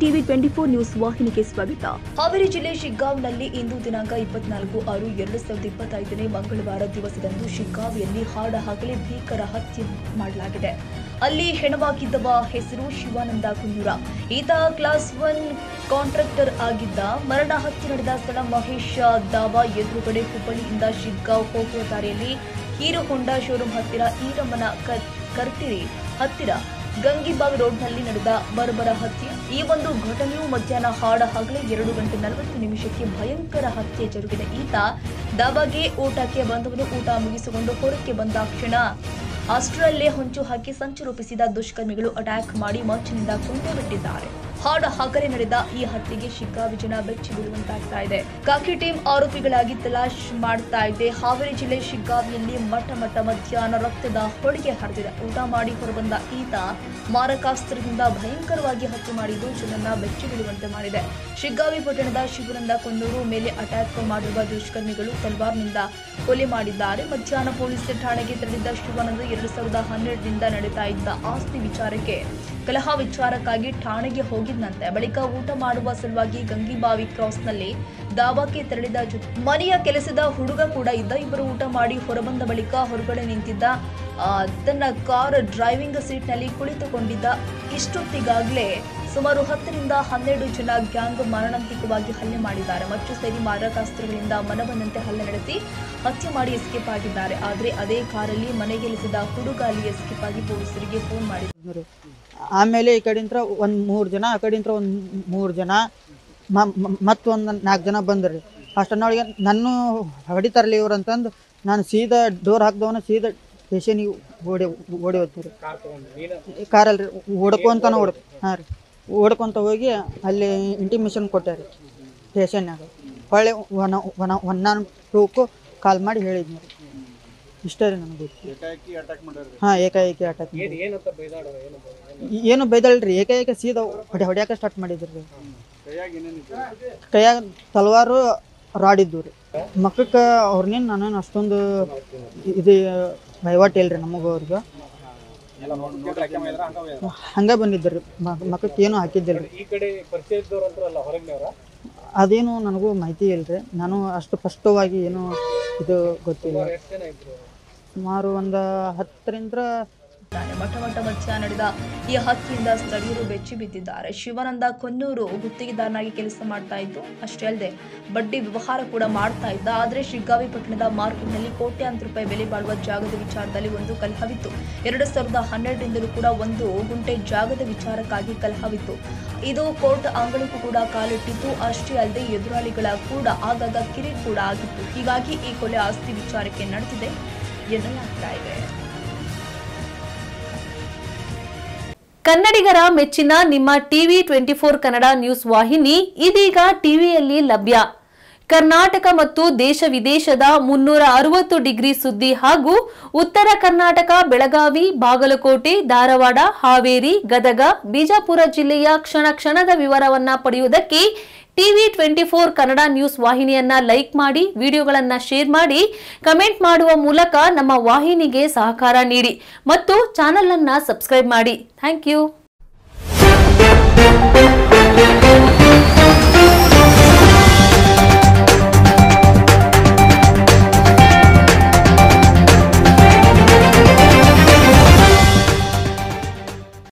TV 24 news ವಾಹಿನಿಗೆ ಸ್ವಾಗತ. ಹಾವೇರಿ ಜಿಲ್ಲೆ ಶಿಗ್ಗಾಂವ್ನಲ್ಲಿ ಇಂದು ದಿನಾಂಕ 24/6/2025 ಮಂಗಳವಾರ ದಿವಸದಂದು ಶಿಗ್ಗಾಂವಿಯಲ್ಲಿ ಹಾಡಹಗಲೇ ಭೀಕರ ಹತ್ಯೆ ಮಾಡಲಾಗಿದೆ. ಅಲ್ಲಿ ಹೆಣವಾಗಿದ್ದವ ಹೆಸರು ಶಿವಾನಂದ ಕುನ್ನೂರ. ಈತ ಕ್ಲಾಸ್ 1 ಕಾಂಟ್ರಾಕ್ಟರ್ ಆಗಿದ್ದ. ಮರಣ ಹತ್ಯೆ ನಡೆದ ಸ್ಥಳ ಮಹೇಶ್ ದಾವಾ ಎದುರುಗಡೆ ಹುಬ್ಬಳ್ಳಿಯಿಂದ ಶಿಗ್ಗಾಂವ್ ಹೋಗುವ ದಾರಿಯಲ್ಲಿ ಹೀರೋ ಹೋಂಡಾ ಶೋರೂಮ್ ಹತ್ತಿರ ಈರಮ್ಮನ ಕರ್ತಿರಿ ಹತ್ತಿರ ಗಂಗಿಬಾಗ್ ರೋಡ್ನಲ್ಲಿ ನಡೆದ ಬರ್ಬರ ಹತ್ಯೆ. ಈ ಒಂದು ಘಟನೆಯು ಮಧ್ಯಾಹ್ನ ಹಾಡಹಗಲೇ 2:40 ಭಯಂಕರ ಹತ್ಯೆ ಜರುಗಿದ. ಈತ ದಾಬಾಗೆ ಊಟಕ್ಕೆ ಬಂದವನು ಊಟ ಮುಗಿಸಿಕೊಂಡು ಹೊರಕ್ಕೆ ಬಂದ ಕ್ಷಣ ಅಷ್ಟರಲ್ಲೇ ಹೊಂಚು ಹಾಕಿ ಸಂಚು ರೂಪಿಸಿದ ದುಷ್ಕರ್ಮಿಗಳು ಅಟ್ಯಾಕ್ ಮಾಡಿ ಮಚ್ಚಿನಿಂದ ಕೊಂದೇ ಬಿಟ್ಟಿದ್ದಾರೆ. ಹಾಡಹಗಲೇ ನಡೆದ ಈ ಹತ್ಯೆಗೆ ಶಿಗ್ಗಾಂವಿ ಜನ ಬೆಚ್ಚಿ ಬೀಳುವಂತಾಗ್ತಾ ಇದೆ. ಖಾಕಿ ಟೀಮ್ ಆರೋಪಿಗಳಾಗಿ ತಲಾಶ್ ಮಾಡ್ತಾ ಇದೆ. ಹಾವೇರಿ ಜಿಲ್ಲೆ ಶಿಗ್ಗಾಂವಿಯಲ್ಲಿ ಮಧ್ಯಾಹ್ನ ರಕ್ತದ ಹೊಳಿಗೆ ಹರಿದಿದೆ. ಊಟ ಮಾಡಿ ಹೊರಬಂದ ಈತ ಮಾರಕಾಸ್ತ್ರದಿಂದ ಭಯಂಕರವಾಗಿ ಹತ್ಯೆ ಮಾಡಿದ್ದು ಜನರನ್ನ ಬೆಚ್ಚಿ ಬೀಳುವಂತೆ ಮಾಡಿದೆ. ಶಿಗ್ಗಾಂವಿ ಪಟ್ಟಣದ ಶಿವಾನಂದ ಕುನ್ನೂರು ಮೇಲೆ ಅಟ್ಯಾಕ್ ಮಾಡಿರುವ ದುಷ್ಕರ್ಮಿಗಳು ತಲ್ವಾರ್ನಿಂದ ಕೊಲೆ ಮಾಡಿದ್ದಾರೆ. ಮಧ್ಯಾಹ್ನ ಪೊಲೀಸ್ ಠಾಣೆಗೆ ತೆರಳಿದ್ದ ಶಿವಾನಂದ 2012ರಿಂದ ನಡೀತಾ ಇದ್ದ ಆಸ್ತಿ ವಿಚಾರಕ್ಕೆ ಕಲಹ ವಿಚಾರಕ್ಕಾಗಿ ಠಾಣೆಗೆ ಹೋಗಿದ್ದಂತೆ. ಬಳಿಕ ಊಟ ಮಾಡುವ ಸಲುವಾಗಿ ಗಂಗಿಬಾವಿ ಕ್ರಾಸ್ನಲ್ಲಿ ದಾಬಾಕ್ಕೆ ತೆರಳಿದ ಜೊತೆ ಮನೆಯ ಕೆಲಸದ ಹುಡುಗ ಕೂಡ ಇದ್ದ. ಇಬ್ಬರು ಊಟ ಮಾಡಿ ಹೊರಬಂದ ಬಳಿಕ ಹೊರಗಡೆ ನಿಂತಿದ್ದ ತನ್ನ ಕಾರ್ ಡ್ರೈವಿಂಗ್ ಸೀಟ್ನಲ್ಲಿ ಕುಳಿತುಕೊಂಡಿದ್ದ. ಇಷ್ಟೊತ್ತಿಗಾಗಲೇ ಸುಮಾರು 10ರಿಂದ 12 ಜನ ಗ್ಯಾಂಗ್ ಮಾರಣಾಂತಿಕವಾಗಿ ಹಲ್ಲೆ ಮಾಡಿದ್ದಾರೆ. ಮಚ್ಚು ಸೇರಿ ಮಾರಕಾಸ್ತ್ರಗಳಿಂದ ಮನಬಂದಂತೆ ಹಲ್ಲೆ ನಡೆಸಿ ಹತ್ಯೆ ಮಾಡಿ ಎಸ್ಕೇಪ್ ಆಗಿದ್ದಾರೆ. ಆದರೆ ಅದೇ ಕಾರಲ್ಲಿ ಮನೆಗೆಲಿಸಿದ ಹುಡುಗ ಅಲ್ಲಿ ಎಸ್ಕೇಪ್ ಆಗಿ ಪೊಲೀಸರಿಗೆ ಫೋನ್ ಮಾಡಿದ್ದಾರೆ. ಆಮೇಲೆ ಈ ಕಡೆಯಿಂದ ಒಂದು 3 ಜನ, ಆ ಕಡೆಯಿಂದ ಒಂದು 3 ಜನ, ಮತ್ತೊಂದು 4 ಜನ ಬಂದ್ರಿ. ಅಷ್ಟನ್ನೊಳಗೆ ನನ್ನ ಹೊಡಿತಾರಲಿ ಇವ್ರು ಅಂತಂದು ನಾನು ಸೀದಾ ಡೋರ್ ಹಾಕ್ದವನ ಸೀದಾ ಸ್ಟೇಷನಿಗೆ ಓಡಿ ಹೋಗ್ತೀರಿ. ಕಾರಲ್ಲಿ ಓಡ್ಕೊಂತಾನೆ ಹಾಂ ರೀ, ಓಡ್ಕೊತ ಹೋಗಿ ಅಲ್ಲಿ ಇಂಟಿಮೇಷನ್ ಕೊಟ್ಟಾರೆ ಸ್ಟೇಷನ್ನಾಗ. ಹೊಳ್ಳಿ 112ಕ್ಕೂ ಕಾಲ್ ಮಾಡಿ ಹೇಳಿದ್ನಿ ರೀ. ಇಷ್ಟ ರೀ ನನಗೆ. ಹಾಂ, ಏಕಾಏಕಿ ಅಟ್ಯಾಕ್ ಏನು ಬೈದಳ್ರಿ. ಏಕಾಏಕಿ ಸೀದಾ ಹೊಡ್ಯಾಕ ಸ್ಟಾರ್ಟ್ ಮಾಡಿದ್ರಿ ರೀ. ಕೈಯಾಗ ತಲವಾರು ರಾಡಿದ್ದು ರೀ. ಮಕ್ಕಕ್ಕೆ ಅವ್ರನ್ನೇನು ನಾನೇನು ಅಷ್ಟೊಂದು ಇದು ವಹಿವಾಟು ಇಲ್ರಿ ನಮಗೂ ಅವ್ರಿಗೆ. ಹಂಗೆ ಬಂದಿದ್ರಿ. ಮಕ್ಕಕ್ಕೆ ಏನು ಹಾಕಿದ್ದಿಲ್ಲ ರೀ. ಅದೇನು ನನಗೂ ಮಾಹಿತಿ ಇಲ್ರಿ. ನಾನು ಅಷ್ಟು ಸ್ಪಷ್ಟವಾಗಿ ಏನು ಇದು ಗೊತ್ತಿಲ್ಲ. ಸುಮಾರು ಒಂದು 10ರಿಂದ ಮಧ್ಯಾಹ್ನ ನಡೆದ ಈ ಹತ್ಯೆಯಿಂದ ಸ್ಥಳೀಯರು ಬೆಚ್ಚಿ ಬಿದ್ದಿದ್ದಾರೆ. ಶಿವಾನಂದ ಕೊನ್ನೂರು ಗುತ್ತಿಗೆದಾರನಾಗಿ ಕೆಲಸ ಮಾಡ್ತಾ ಇದ್ದು. ಅಷ್ಟೇ ಅಲ್ಲದೆ ಬಡ್ಡಿ ವ್ಯವಹಾರ ಕೂಡ ಮಾಡ್ತಾ ಇದ್ದ. ಆದರೆ ಶಿಗ್ಗಾಂವಿ ಪಟ್ಟಣದ ಮಾರ್ಕೆಟ್ನಲ್ಲಿ ಕೋಟ್ಯಾಂತರ ರೂಪಾಯಿ ಬೆಲೆ ಬಾಳುವ ಜಾಗದ ವಿಚಾರದಲ್ಲಿ ಒಂದು ಕಲಹವಿತ್ತು. 2012ರಿಂದಲೂ ಕೂಡ 1 ಗುಂಟೆ ಜಾಗದ ವಿಚಾರಕ್ಕಾಗಿ ಕಲಹವಿತ್ತು. ಇದು ಕೋರ್ಟ್ ಅಂಗಳಕ್ಕೂ ಕೂಡ ಕಾಲಿಟ್ಟಿತ್ತು. ಅಷ್ಟೇ ಅಲ್ಲದೆ ಎದುರಾಳಿಗಳ ಕೂಡ ಆಗಾಗ ಕಿರಿಕ್ ಕೂಡ ಆಗಿತ್ತು. ಹೀಗಾಗಿ ಈ ಕೊಲೆ ಆಸ್ತಿ ವಿಚಾರಕ್ಕೆ ನಡೆದಿದೆ ಎನ್ನಲಾಗ್ತಾ ಇದೆ. ಕನ್ನಡಿಗರ ಮೆಚ್ಚಿನ ನಿಮ್ಮ ಟಿವಿ 24 ಕನ್ನಡ ನ್ಯೂಸ್ ವಾಹಿನಿ ಇದೀಗ ಟಿವಿಯಲ್ಲಿ ಲಭ್ಯ. ಕರ್ನಾಟಕ ಮತ್ತು ದೇಶ ವಿದೇಶದ 360 ಡಿಗ್ರಿ ಸುದ್ದಿ ಹಾಗೂ ಉತ್ತರ ಕರ್ನಾಟಕ, ಬೆಳಗಾವಿ, ಬಾಗಲಕೋಟೆ, ಧಾರವಾಡ, ಹಾವೇರಿ, ಗದಗ, ಬಿಜಾಪುರ ಜಿಲ್ಲೆಯ ಕ್ಷಣ ಕ್ಷಣದ ವಿವರವನ್ನ ಪಡೆಯುವುದಕ್ಕೆ ಟಿವಿ 24 ಕನ್ನಡ ನ್ಯೂಸ್ ವಾಹಿನಿಯನ್ನ ಲೈಕ್ ಮಾಡಿ, ವಿಡಿಯೋಗಳನ್ನ ಶೇರ್ ಮಾಡಿ, ಕಮೆಂಟ್ ಮಾಡುವ ಮೂಲಕ ನಮ್ಮ ವಾಹಿನಿಗೆ ಸಹಕಾರ ನೀಡಿ ಮತ್ತು ಚಾನೆಲ್ ಅನ್ನ ಸಬ್ಸ್ಕ್ರೈಬ್ ಮಾಡಿ. Thank you.